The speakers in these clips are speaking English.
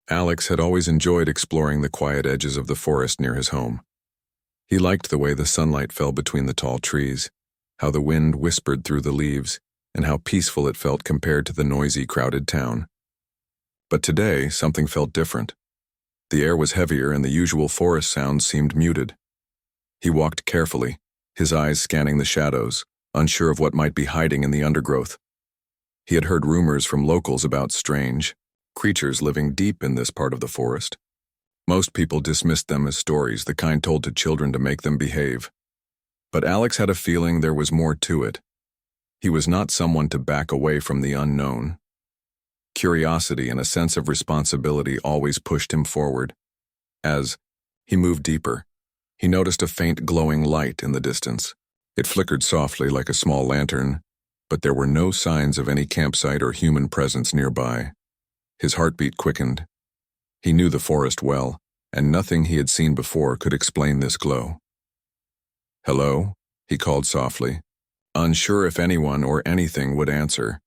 Alex had always enjoyed exploring the quiet edges of the forest near his home. He liked the way the sunlight fell between the tall trees, how the wind whispered through the leaves, and how peaceful it felt compared to the noisy, crowded town. But today, something felt different. The air was heavier and the usual forest sounds seemed muted. He walked carefully, his eyes scanning the shadows, unsure of what might be hiding in the undergrowth. He had heard rumors from locals about strange creatures living deep in this part of the forest. Most people dismissed them as stories, the kind told to children to make them behave. But Alex had a feeling there was more to it. He was not someone to back away from the unknown. Curiosity and a sense of responsibility always pushed him forward. As he moved deeper, he noticed a faint glowing light in the distance. It flickered softly like a small lantern, but there were no signs of any campsite or human presence nearby. His heartbeat quickened. He knew the forest well, and nothing he had seen before could explain this glow. "Hello?" he called softly, unsure if anyone or anything would answer.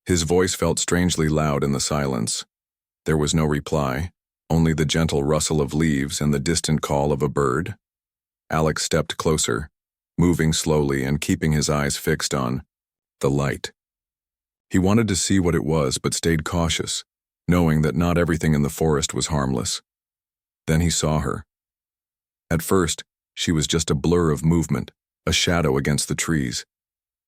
His voice felt strangely loud in the silence. There was no reply, only the gentle rustle of leaves and the distant call of a bird. Alex stepped closer, moving slowly and keeping his eyes fixed on the light. He wanted to see what it was but stayed cautious, knowing that not everything in the forest was harmless. Then he saw her. At first, she was just a blur of movement, a shadow against the trees.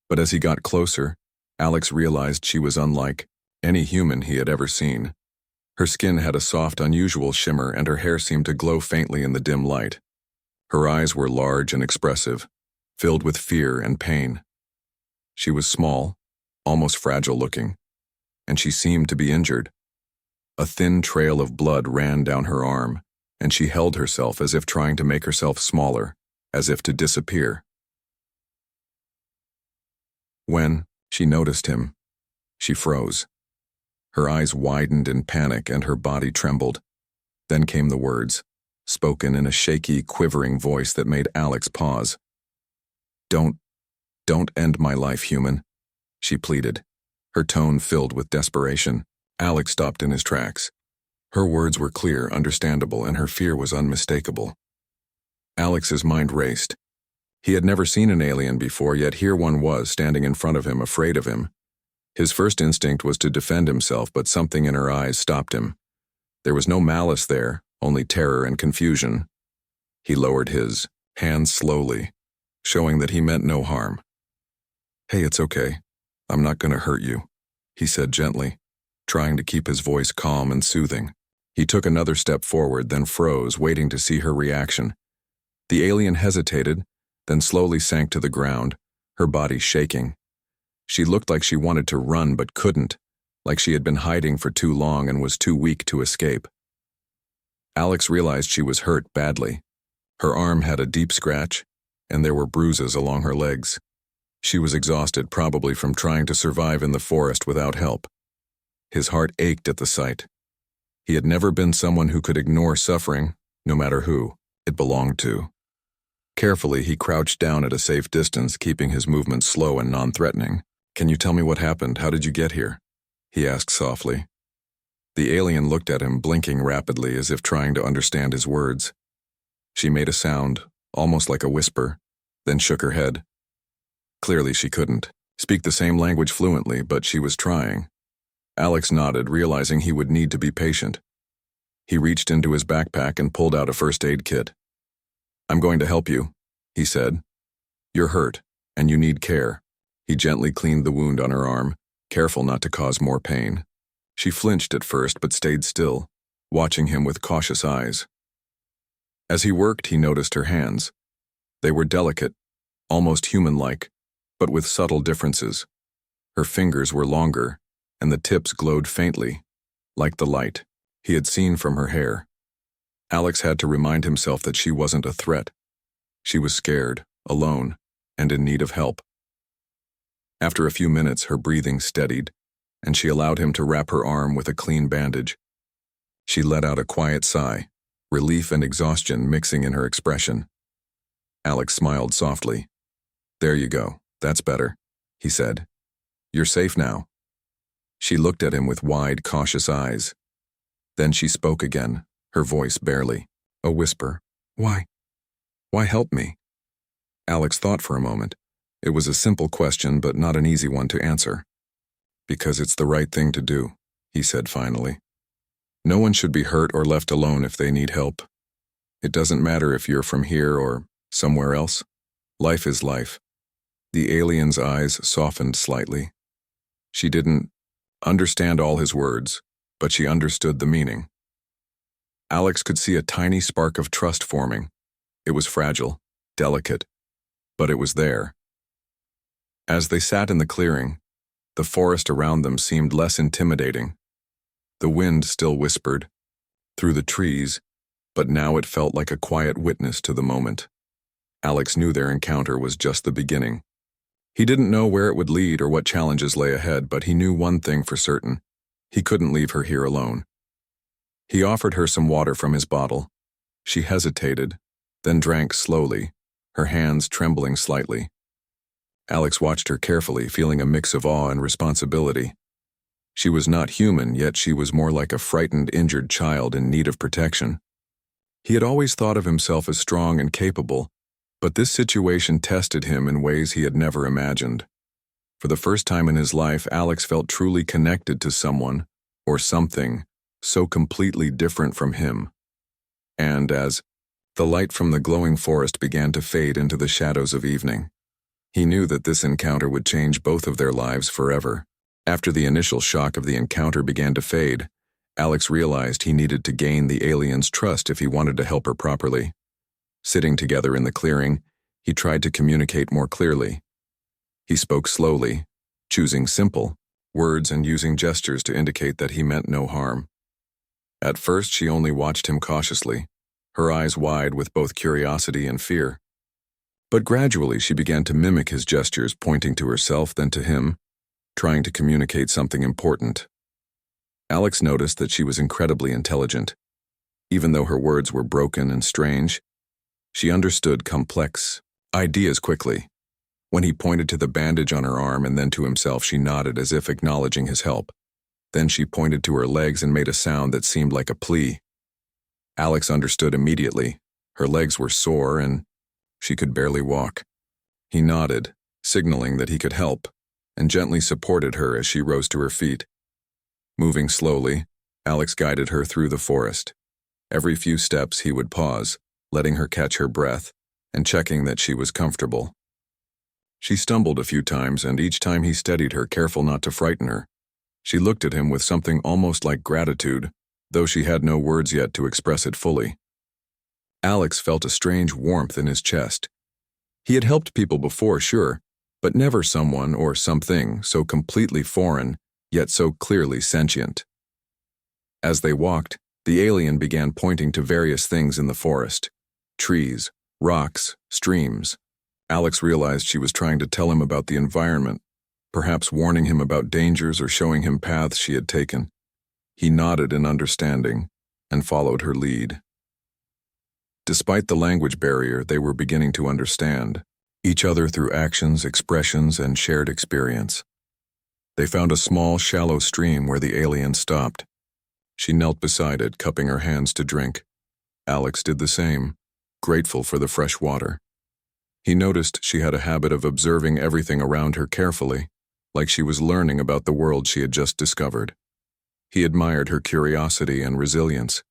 But as he got closer, Alex realized she was unlike any human he had ever seen. Her skin had a soft, unusual shimmer, and her hair seemed to glow faintly in the dim light. Her eyes were large and expressive, filled with fear and pain. She was small, almost fragile-looking, and she seemed to be injured. A thin trail of blood ran down her arm, and she held herself as if trying to make herself smaller, as if to disappear. When she noticed him, she froze. Her eyes widened in panic and her body trembled. Then came the words, spoken in a shaky, quivering voice that made Alex pause. Don't end my life, human," she pleaded, her tone filled with desperation. Alex stopped in his tracks. Her words were clear, understandable, and her fear was unmistakable. Alex's mind raced. He had never seen an alien before, yet here one was, standing in front of him, afraid of him. His first instinct was to defend himself, but something in her eyes stopped him. There was no malice there, only terror and confusion. He lowered his hands slowly, showing that he meant no harm. "Hey, it's okay. I'm not going to hurt you," he said gently, trying to keep his voice calm and soothing. He took another step forward, then froze, waiting to see her reaction. The alien hesitated, then slowly sank to the ground, her body shaking. She looked like she wanted to run but couldn't, like she had been hiding for too long and was too weak to escape. Alex realized she was hurt badly. Her arm had a deep scratch, and there were bruises along her legs. She was exhausted, probably from trying to survive in the forest without help. His heart ached at the sight. He had never been someone who could ignore suffering, no matter who it belonged to. Carefully, he crouched down at a safe distance, keeping his movements slow and non-threatening. "Can you tell me what happened? How did you get here?" he asked softly. The alien looked at him, blinking rapidly as if trying to understand his words. She made a sound, almost like a whisper, then shook her head. Clearly she couldn't speak the same language fluently, but she was trying. Alex nodded, realizing he would need to be patient. He reached into his backpack and pulled out a first aid kit. "I'm going to help you," he said. "You're hurt, and you need care." He gently cleaned the wound on her arm, careful not to cause more pain. She flinched at first but stayed still, watching him with cautious eyes. As he worked, he noticed her hands. They were delicate, almost human-like, but with subtle differences. Her fingers were longer, and the tips glowed faintly, like the light he had seen from her hair. Alex had to remind himself that she wasn't a threat. She was scared, alone, and in need of help. After a few minutes, her breathing steadied, and she allowed him to wrap her arm with a clean bandage. She let out a quiet sigh, relief and exhaustion mixing in her expression. Alex smiled softly. "There you go, that's better," he said. "You're safe now." She looked at him with wide, cautious eyes. Then she spoke again, her voice barely a whisper. Why? Why help me? Alex thought for a moment. It was a simple question, but not an easy one to answer. Because it's the right thing to do, he said finally. No one should be hurt or left alone if they need help. It doesn't matter if you're from here or somewhere else. Life is life. The alien's eyes softened slightly. She didn't understand all his words, but she understood the meaning. Alex could see a tiny spark of trust forming. It was fragile, delicate, but it was there. As they sat in the clearing, the forest around them seemed less intimidating. The wind still whispered through the trees, but now it felt like a quiet witness to the moment. Alex knew their encounter was just the beginning. He didn't know where it would lead or what challenges lay ahead, but he knew one thing for certain. He couldn't leave her here alone. He offered her some water from his bottle. She hesitated, then drank slowly, her hands trembling slightly. Alex watched her carefully, feeling a mix of awe and responsibility. She was not human, yet she was more like a frightened, injured child in need of protection. He had always thought of himself as strong and capable, but this situation tested him in ways he had never imagined. For the first time in his life, Alex felt truly connected to someone, or something, so completely different from him. And as the light from the glowing forest began to fade into the shadows of evening, he knew that this encounter would change both of their lives forever. After the initial shock of the encounter began to fade, Alex realized he needed to gain the alien's trust if he wanted to help her properly. Sitting together in the clearing, he tried to communicate more clearly. He spoke slowly, choosing simple words and using gestures to indicate that he meant no harm. At first, she only watched him cautiously, her eyes wide with both curiosity and fear. But gradually, she began to mimic his gestures, pointing to herself, then to him, trying to communicate something important. Alex noticed that she was incredibly intelligent. Even though her words were broken and strange, she understood complex ideas quickly. When he pointed to the bandage on her arm and then to himself, she nodded as if acknowledging his help. Then she pointed to her legs and made a sound that seemed like a plea. Alex understood immediately. Her legs were sore and she could barely walk. He nodded, signaling that he could help, and gently supported her as she rose to her feet. Moving slowly, Alex guided her through the forest. Every few steps he would pause, letting her catch her breath, and checking that she was comfortable. She stumbled a few times, and each time he steadied her, careful not to frighten her. She looked at him with something almost like gratitude, though she had no words yet to express it fully. Alex felt a strange warmth in his chest. He had helped people before, sure, but never someone or something so completely foreign, yet so clearly sentient. As they walked, the alien began pointing to various things in the forest. Trees, rocks, streams. Alex realized she was trying to tell him about the environment, perhaps warning him about dangers or showing him paths she had taken. He nodded in understanding and followed her lead. Despite the language barrier, they were beginning to understand each other through actions, expressions, and shared experience. They found a small, shallow stream where the alien stopped. She knelt beside it, cupping her hands to drink. Alex did the same, grateful for the fresh water. He noticed she had a habit of observing everything around her carefully, like she was learning about the world she had just discovered. He admired her curiosity and resilience.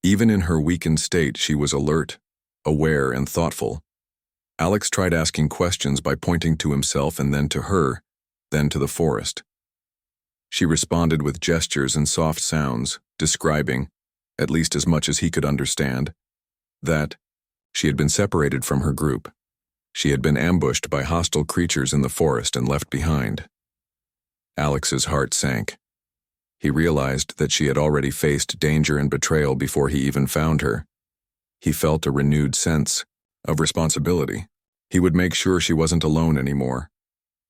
Even in her weakened state, she was alert, aware, and thoughtful. Alex tried asking questions by pointing to himself and then to her, then to the forest. She responded with gestures and soft sounds, describing, at least as much as he could understand, that she had been separated from her group. She had been ambushed by hostile creatures in the forest and left behind. Alex's heart sank. He realized that she had already faced danger and betrayal before he even found her. He felt a renewed sense of responsibility. He would make sure she wasn't alone anymore.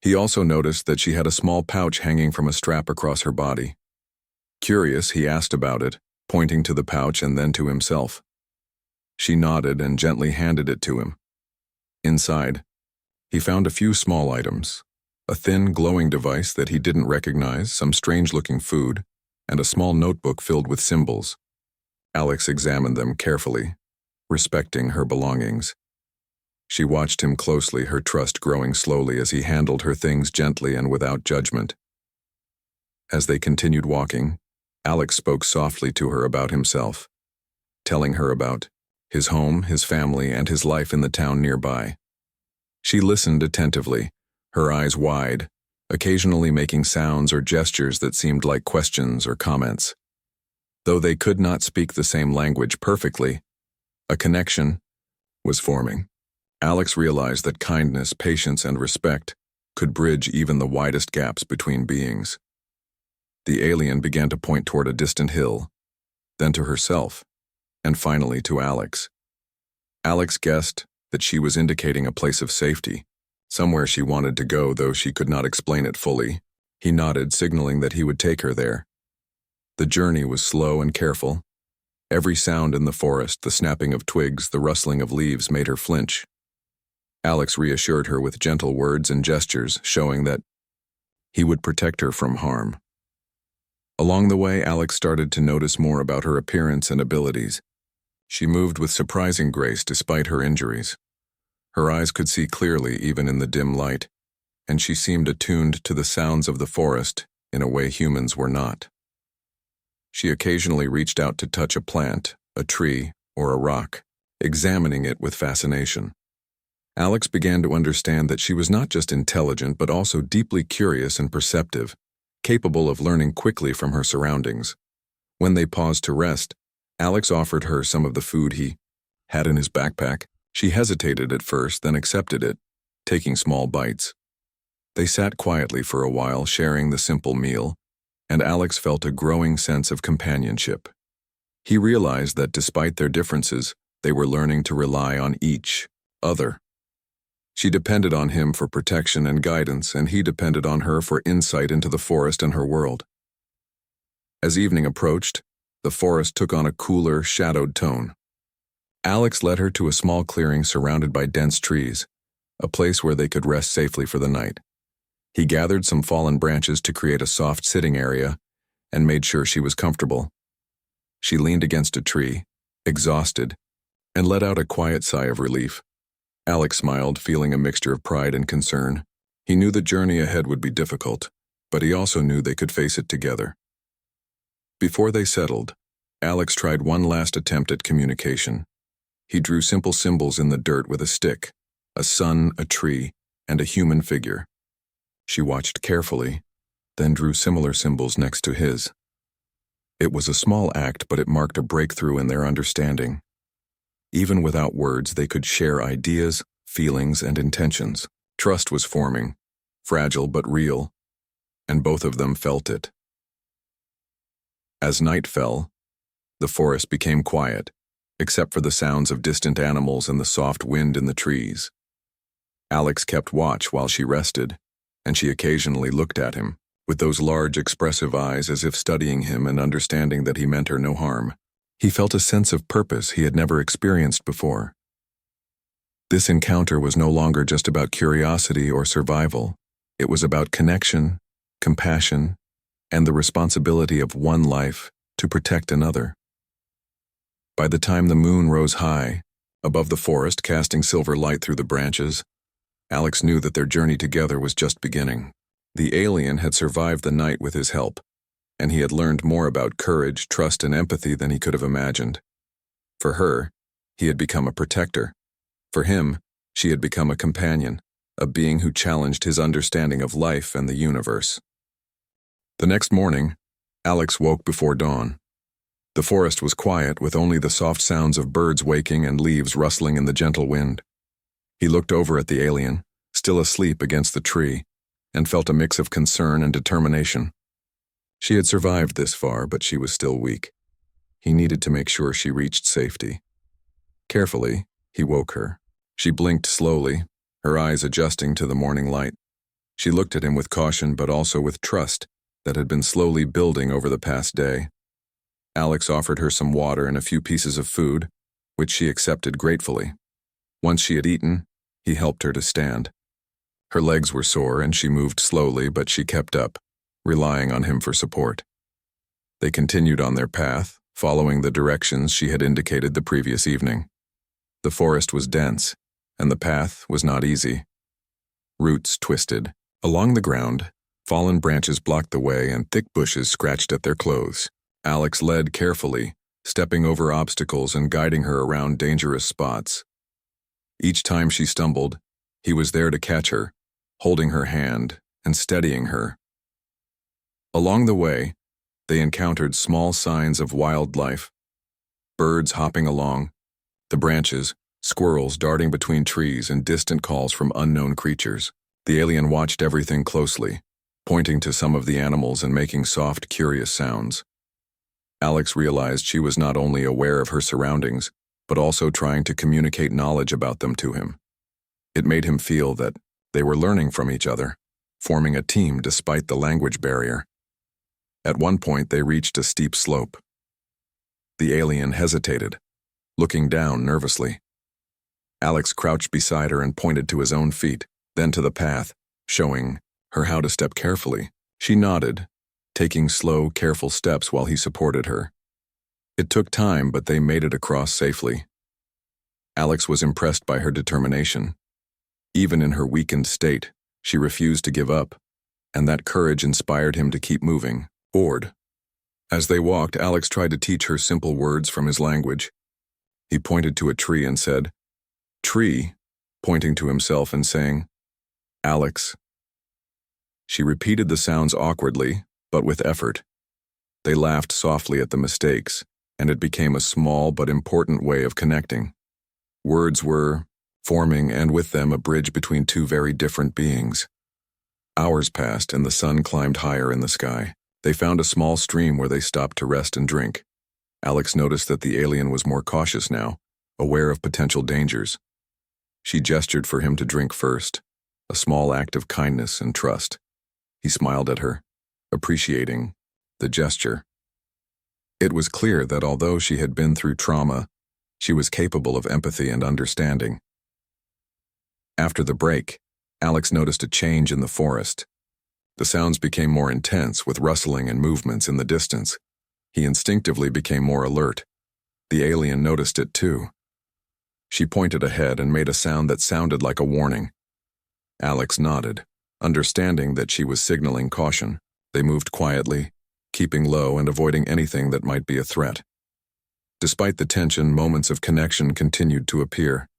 He also noticed that she had a small pouch hanging from a strap across her body. Curious, he asked about it, pointing to the pouch and then to himself. She nodded and gently handed it to him. Inside, he found a few small items. A thin, glowing device that he didn't recognize, some strange-looking food, and a small notebook filled with symbols. Alex examined them carefully, respecting her belongings. She watched him closely, her trust growing slowly as he handled her things gently and without judgment. As they continued walking, Alex spoke softly to her about himself, telling her about his home, his family, and his life in the town nearby. She listened attentively, her eyes wide, occasionally making sounds or gestures that seemed like questions or comments. Though they could not speak the same language perfectly, a connection was forming. Alex realized that kindness, patience, and respect could bridge even the widest gaps between beings. The alien began to point toward a distant hill, then to herself, and finally to Alex. Alex guessed that she was indicating a place of safety, somewhere she wanted to go, though she could not explain it fully. He nodded, signaling that he would take her there. The journey was slow and careful. Every sound in the forest, the snapping of twigs, the rustling of leaves, made her flinch. Alex reassured her with gentle words and gestures, showing that he would protect her from harm. Along the way, Alex started to notice more about her appearance and abilities. She moved with surprising grace despite her injuries. Her eyes could see clearly even in the dim light, and she seemed attuned to the sounds of the forest in a way humans were not. She occasionally reached out to touch a plant, a tree, or a rock, examining it with fascination. Alex began to understand that she was not just intelligent but also deeply curious and perceptive, capable of learning quickly from her surroundings. When they paused to rest, Alex offered her some of the food he had in his backpack. She hesitated at first, then accepted it, taking small bites. They sat quietly for a while, sharing the simple meal, and Alex felt a growing sense of companionship. He realized that despite their differences, they were learning to rely on each other. She depended on him for protection and guidance, and he depended on her for insight into the forest and her world. As evening approached, the forest took on a cooler, shadowed tone. Alex led her to a small clearing surrounded by dense trees, a place where they could rest safely for the night. He gathered some fallen branches to create a soft sitting area and made sure she was comfortable. She leaned against a tree, exhausted, and let out a quiet sigh of relief. Alex smiled, feeling a mixture of pride and concern. He knew the journey ahead would be difficult, but he also knew they could face it together. Before they settled, Alex tried one last attempt at communication. He drew simple symbols in the dirt with a stick, a sun, a tree, and a human figure. She watched carefully, then drew similar symbols next to his. It was a small act, but it marked a breakthrough in their understanding. Even without words, they could share ideas, feelings, and intentions. Trust was forming, fragile but real, and both of them felt it. As night fell, the forest became quiet, except for the sounds of distant animals and the soft wind in the trees. Alex kept watch while she rested, and she occasionally looked at him, with those large, expressive eyes as if studying him and understanding that he meant her no harm. He felt a sense of purpose he had never experienced before. This encounter was no longer just about curiosity or survival. It was about connection, compassion, and the responsibility of one life to protect another. By the time the moon rose high, above the forest casting silver light through the branches, Alex knew that their journey together was just beginning. The alien had survived the night with his help, and he had learned more about courage, trust, and empathy than he could have imagined. For her, he had become a protector. For him, she had become a companion, a being who challenged his understanding of life and the universe. The next morning, Alex woke before dawn. The forest was quiet, with only the soft sounds of birds waking and leaves rustling in the gentle wind. He looked over at the alien, still asleep against the tree, and felt a mix of concern and determination. She had survived this far, but she was still weak. He needed to make sure she reached safety. Carefully, he woke her. She blinked slowly, her eyes adjusting to the morning light. She looked at him with caution but also with trust that had been slowly building over the past day. Alex offered her some water and a few pieces of food, which she accepted gratefully. Once she had eaten, he helped her to stand. Her legs were sore and she moved slowly, but she kept up, relying on him for support. They continued on their path, following the directions she had indicated the previous evening. The forest was dense, and the path was not easy. Roots twisted. Along the ground, fallen branches blocked the way and thick bushes scratched at their clothes. Alex led carefully, stepping over obstacles and guiding her around dangerous spots. Each time she stumbled, he was there to catch her, holding her hand and steadying her. Along the way, they encountered small signs of wildlife. Birds hopping along the branches, squirrels darting between trees, and distant calls from unknown creatures. The alien watched everything closely, pointing to some of the animals and making soft, curious sounds. Alex realized she was not only aware of her surroundings, but also trying to communicate knowledge about them to him. It made him feel that they were learning from each other, forming a team despite the language barrier. At one point, they reached a steep slope. The alien hesitated, looking down nervously. Alex crouched beside her and pointed to his own feet, then to the path, showing her how to step carefully. She nodded, taking slow, careful steps while he supported her. It took time, but they made it across safely. Alex was impressed by her determination. Even in her weakened state, she refused to give up, and that courage inspired him to keep moving. Bored. As they walked, Alex tried to teach her simple words from his language. He pointed to a tree and said, "Tree," pointing to himself and saying, "Alex." She repeated the sounds awkwardly, but with effort. They laughed softly at the mistakes, and it became a small but important way of connecting. Words were forming, and with them a bridge between two very different beings. Hours passed, and the sun climbed higher in the sky. They found a small stream where they stopped to rest and drink. Alex noticed that the alien was more cautious now, aware of potential dangers. She gestured for him to drink first, a small act of kindness and trust. He smiled at her, appreciating the gesture. It was clear that although she had been through trauma, she was capable of empathy and understanding. After the break, Alex noticed a change in the forest. The sounds became more intense, with rustling and movements in the distance. He instinctively became more alert. The alien noticed it too. She pointed ahead and made a sound that sounded like a warning. Alex nodded, understanding that she was signaling caution. They moved quietly, keeping low and avoiding anything that might be a threat. Despite the tension, moments of connection continued to appear.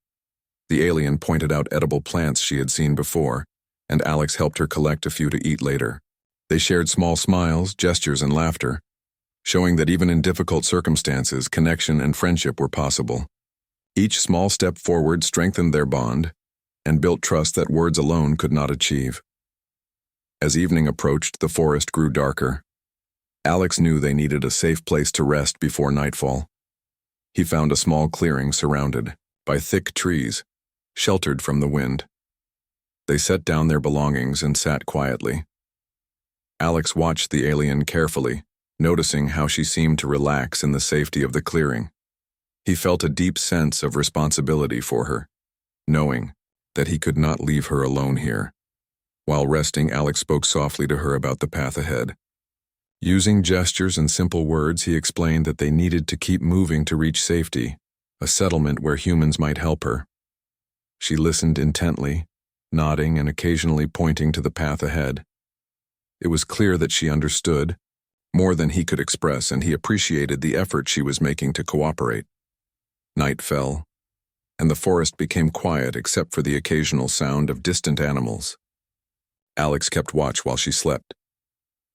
The alien pointed out edible plants she had seen before, and Alex helped her collect a few to eat later. They shared small smiles, gestures, and laughter, showing that even in difficult circumstances, connection and friendship were possible. Each small step forward strengthened their bond and built trust that words alone could not achieve. As evening approached, the forest grew darker. Alex knew they needed a safe place to rest before nightfall. He found a small clearing surrounded by thick trees, sheltered from the wind. They set down their belongings and sat quietly. Alex watched the alien carefully, noticing how she seemed to relax in the safety of the clearing. He felt a deep sense of responsibility for her, knowing that he could not leave her alone here. While resting, Alex spoke softly to her about the path ahead. Using gestures and simple words, he explained that they needed to keep moving to reach safety, a settlement where humans might help her. She listened intently, nodding and occasionally pointing to the path ahead. It was clear that she understood more than he could express, and he appreciated the effort she was making to cooperate. Night fell, and the forest became quiet except for the occasional sound of distant animals. Alex kept watch while she slept.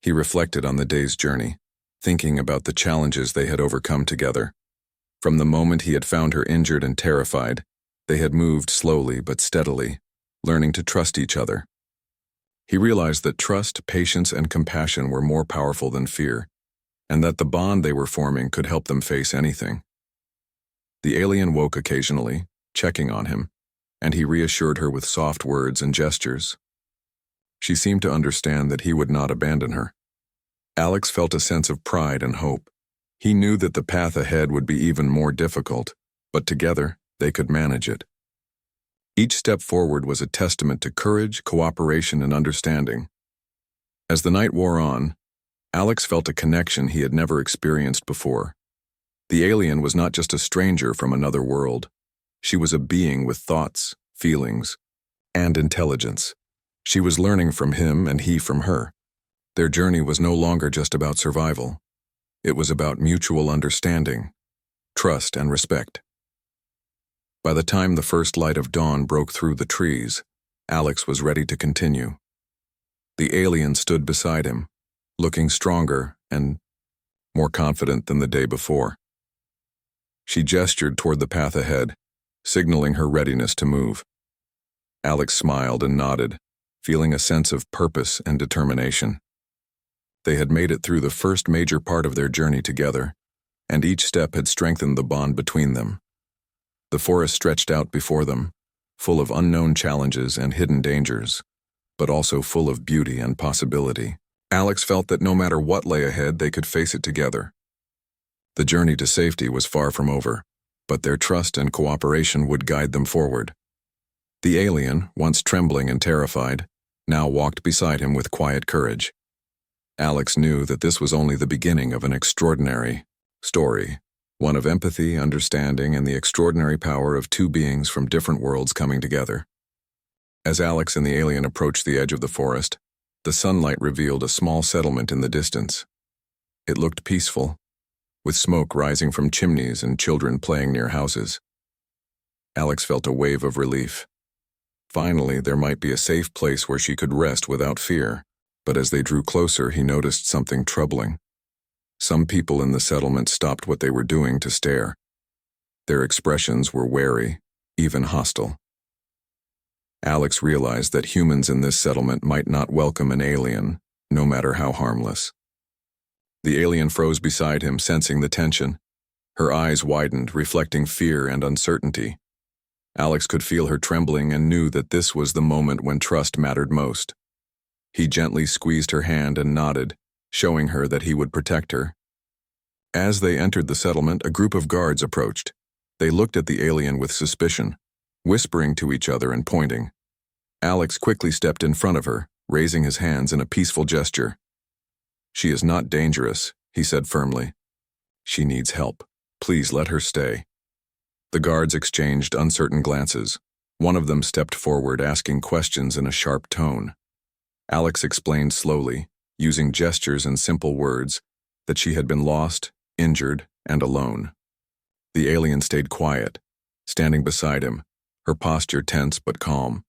He reflected on the day's journey, thinking about the challenges they had overcome together. From the moment he had found her injured and terrified, they had moved slowly but steadily, learning to trust each other. He realized that trust, patience, and compassion were more powerful than fear, and that the bond they were forming could help them face anything. The alien woke occasionally, checking on him, and he reassured her with soft words and gestures. She seemed to understand that he would not abandon her. Alex felt a sense of pride and hope. He knew that the path ahead would be even more difficult, but together they could manage it. Each step forward was a testament to courage, cooperation, and understanding. As the night wore on, Alex felt a connection he had never experienced before. The alien was not just a stranger from another world. She was a being with thoughts, feelings, and intelligence. She was learning from him and he from her. Their journey was no longer just about survival. It was about mutual understanding, trust, and respect. By the time the first light of dawn broke through the trees, Alex was ready to continue. The alien stood beside him, looking stronger and more confident than the day before. She gestured toward the path ahead, signaling her readiness to move. Alex smiled and nodded, feeling a sense of purpose and determination. They had made it through the first major part of their journey together, and each step had strengthened the bond between them. The forest stretched out before them, full of unknown challenges and hidden dangers, but also full of beauty and possibility. Alex felt that no matter what lay ahead, they could face it together. The journey to safety was far from over, but their trust and cooperation would guide them forward. The alien, once trembling and terrified, now walked beside him with quiet courage. Alex knew that this was only the beginning of an extraordinary story, one of empathy, understanding, and the extraordinary power of two beings from different worlds coming together. As Alex and the alien approached the edge of the forest, the sunlight revealed a small settlement in the distance. It looked peaceful, with smoke rising from chimneys and children playing near houses. Alex felt a wave of relief. Finally, there might be a safe place where she could rest without fear, but as they drew closer, he noticed something troubling. Some people in the settlement stopped what they were doing to stare. Their expressions were wary, even hostile. Alex realized that humans in this settlement might not welcome an alien, no matter how harmless. The alien froze beside him, sensing the tension. Her eyes widened, reflecting fear and uncertainty. Alex could feel her trembling and knew that this was the moment when trust mattered most. He gently squeezed her hand and nodded, showing her that he would protect her. As they entered the settlement, a group of guards approached. They looked at the alien with suspicion, whispering to each other and pointing. Alex quickly stepped in front of her, raising his hands in a peaceful gesture. "She is not dangerous," he said firmly. "She needs help. Please let her stay." The guards exchanged uncertain glances. One of them stepped forward, asking questions in a sharp tone. Alex explained slowly, using gestures and simple words, that she had been lost, injured, and alone. The alien stayed quiet, standing beside him, her posture tense but calm.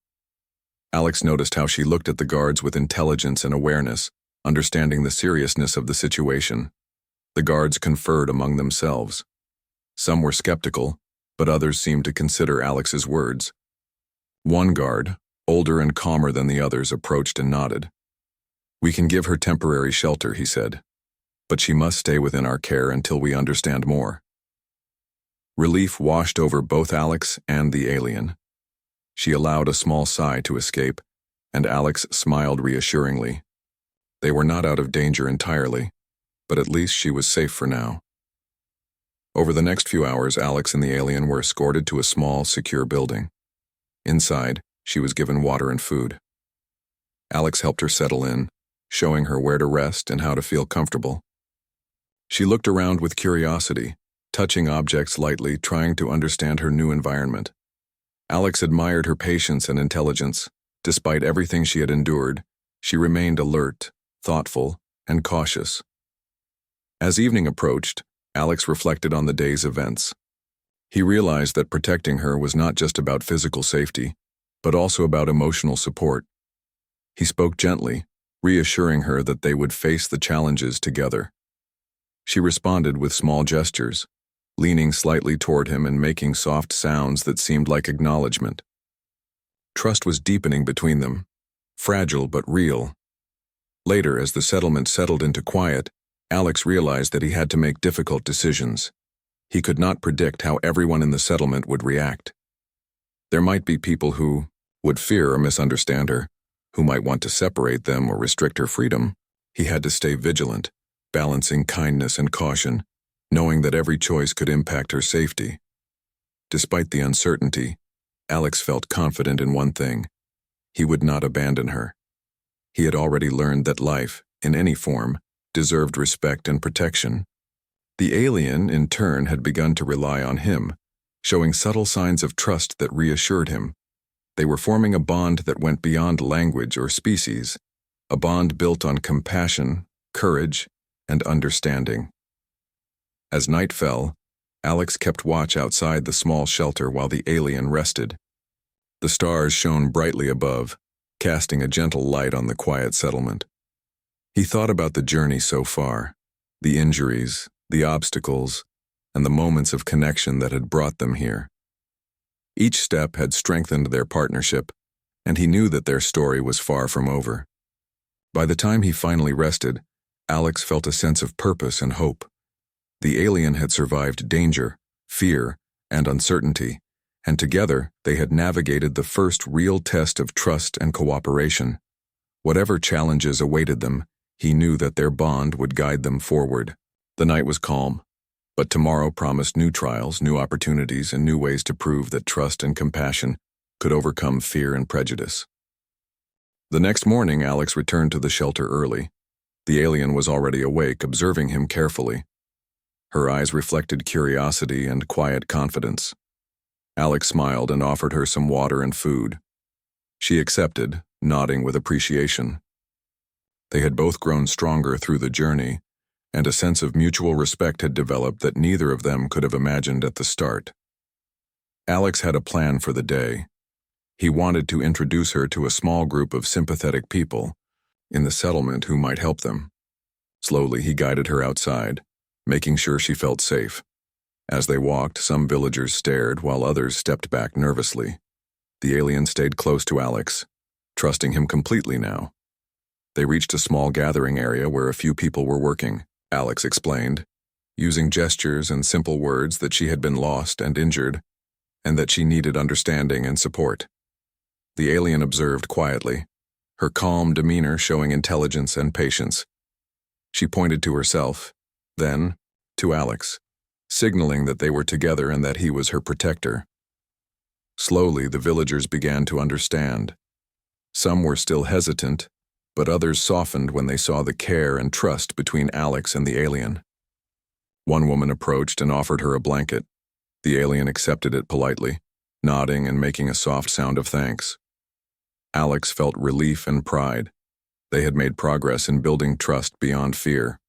Alex noticed how she looked at the guards with intelligence and awareness, understanding the seriousness of the situation. The guards conferred among themselves. Some were skeptical, but others seemed to consider Alex's words. One guard, older and calmer than the others, approached and nodded. "We can give her temporary shelter," he said, "but she must stay within our care until we understand more." Relief washed over both Alex and the alien. She allowed a small sigh to escape, and Alex smiled reassuringly. They were not out of danger entirely, but at least she was safe for now. Over the next few hours, Alex and the alien were escorted to a small, secure building. Inside, she was given water and food. Alex helped her settle in, showing her where to rest and how to feel comfortable. She looked around with curiosity, touching objects lightly, trying to understand her new environment. Alex admired her patience and intelligence. Despite everything she had endured, she remained alert, thoughtful, and cautious. As evening approached, Alex reflected on the day's events. He realized that protecting her was not just about physical safety, but also about emotional support. He spoke gently, reassuring her that they would face the challenges together. She responded with small gestures, leaning slightly toward him and making soft sounds that seemed like acknowledgement. Trust was deepening between them, fragile but real. Later, as the settlement settled into quiet, Alex realized that he had to make difficult decisions. He could not predict how everyone in the settlement would react. There might be people who would fear or misunderstand her, who might want to separate them or restrict her freedom. He had to stay vigilant, balancing kindness and caution, knowing that every choice could impact her safety. Despite the uncertainty, Alex felt confident in one thing: he would not abandon her. He had already learned that life, in any form, deserved respect and protection. The alien, in turn, had begun to rely on him, showing subtle signs of trust that reassured him. They were forming a bond that went beyond language or species, a bond built on compassion, courage, and understanding. As night fell, Alex kept watch outside the small shelter while the alien rested. The stars shone brightly above, casting a gentle light on the quiet settlement. He thought about the journey so far, the injuries, the obstacles, and the moments of connection that had brought them here. Each step had strengthened their partnership, and he knew that their story was far from over. By the time he finally rested, Alex felt a sense of purpose and hope. The alien had survived danger, fear, and uncertainty, and together they had navigated the first real test of trust and cooperation. Whatever challenges awaited them, he knew that their bond would guide them forward. The night was calm, but tomorrow promised new trials, new opportunities, and new ways to prove that trust and compassion could overcome fear and prejudice. The next morning, Alex returned to the shelter early. The alien was already awake, observing him carefully. Her eyes reflected curiosity and quiet confidence. Alex smiled and offered her some water and food. She accepted, nodding with appreciation. They had both grown stronger through the journey, and a sense of mutual respect had developed that neither of them could have imagined at the start. Alex had a plan for the day. He wanted to introduce her to a small group of sympathetic people in the settlement who might help them. Slowly, he guided her outside, making sure she felt safe. As they walked, some villagers stared while others stepped back nervously. The alien stayed close to Alex, trusting him completely now. They reached a small gathering area where a few people were working. Alex explained, using gestures and simple words, that she had been lost and injured, and that she needed understanding and support. The alien observed quietly, her calm demeanor showing intelligence and patience. She pointed to herself, then to Alex, signaling that they were together and that he was her protector. Slowly, the villagers began to understand. Some were still hesitant, but others softened when they saw the care and trust between Alex and the alien. One woman approached and offered her a blanket. The alien accepted it politely, nodding and making a soft sound of thanks. Alex felt relief and pride. They had made progress in building trust beyond fear.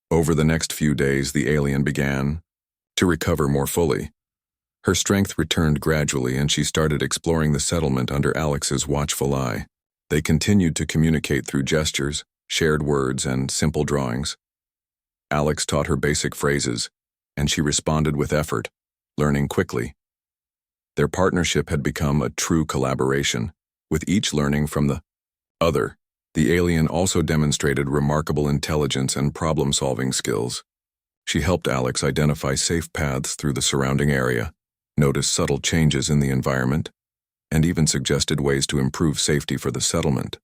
Over the next few days, the alien began to recover more fully. Her strength returned gradually, and she started exploring the settlement under Alex's watchful eye. They continued to communicate through gestures, shared words, and simple drawings. Alex taught her basic phrases, and she responded with effort, learning quickly. Their partnership had become a true collaboration, with each learning from the other. The alien also demonstrated remarkable intelligence and problem-solving skills. She helped Alex identify safe paths through the surrounding area, notice subtle changes in the environment, and even suggested ways to improve safety for the settlement.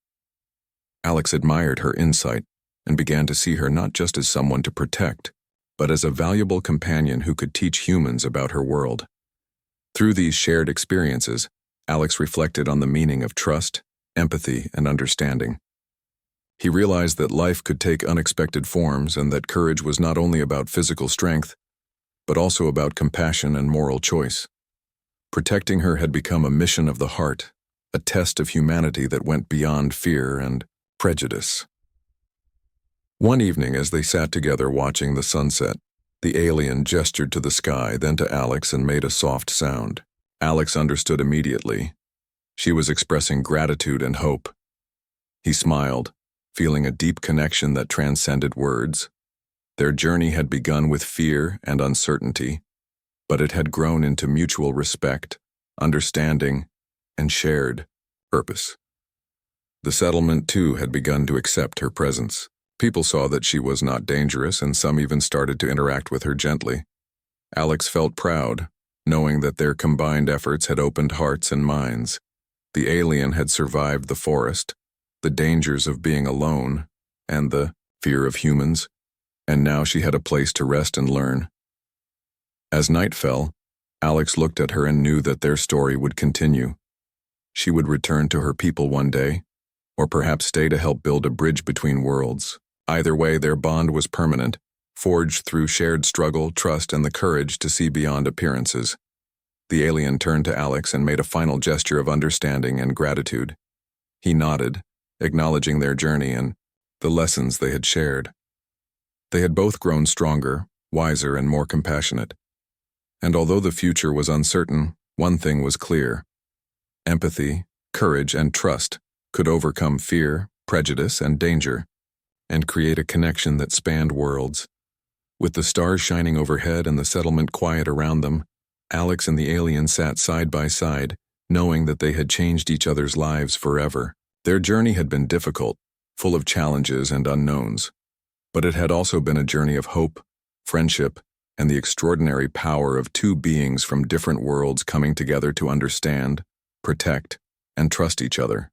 Alex admired her insight and began to see her not just as someone to protect, but as a valuable companion who could teach humans about her world. Through these shared experiences, Alex reflected on the meaning of trust, empathy, and understanding. He realized that life could take unexpected forms and that courage was not only about physical strength, but also about compassion and moral choice. Protecting her had become a mission of the heart, a test of humanity that went beyond fear and prejudice. One evening, as they sat together watching the sunset, the alien gestured to the sky, then to Alex, and made a soft sound. Alex understood immediately. She was expressing gratitude and hope. He smiled, feeling a deep connection that transcended words. Their journey had begun with fear and uncertainty, but it had grown into mutual respect, understanding, and shared purpose. The settlement, too, had begun to accept her presence. People saw that she was not dangerous, and some even started to interact with her gently. Alex felt proud, knowing that their combined efforts had opened hearts and minds. The alien had survived the forest, the dangers of being alone, and the fear of humans, and now she had a place to rest and learn. As night fell, Alex looked at her and knew that their story would continue. She would return to her people one day, or perhaps stay to help build a bridge between worlds. Either way, their bond was permanent, forged through shared struggle, trust, and the courage to see beyond appearances. The alien turned to Alex and made a final gesture of understanding and gratitude. He nodded, acknowledging their journey and the lessons they had shared. They had both grown stronger, wiser, and more compassionate. And although the future was uncertain, one thing was clear. Empathy, courage, and trust could overcome fear, prejudice, and danger, and create a connection that spanned worlds. With the stars shining overhead and the settlement quiet around them, Alex and the alien sat side by side, knowing that they had changed each other's lives forever. Their journey had been difficult, full of challenges and unknowns, but it had also been a journey of hope, friendship, and the extraordinary power of two beings from different worlds coming together to understand, protect, and trust each other.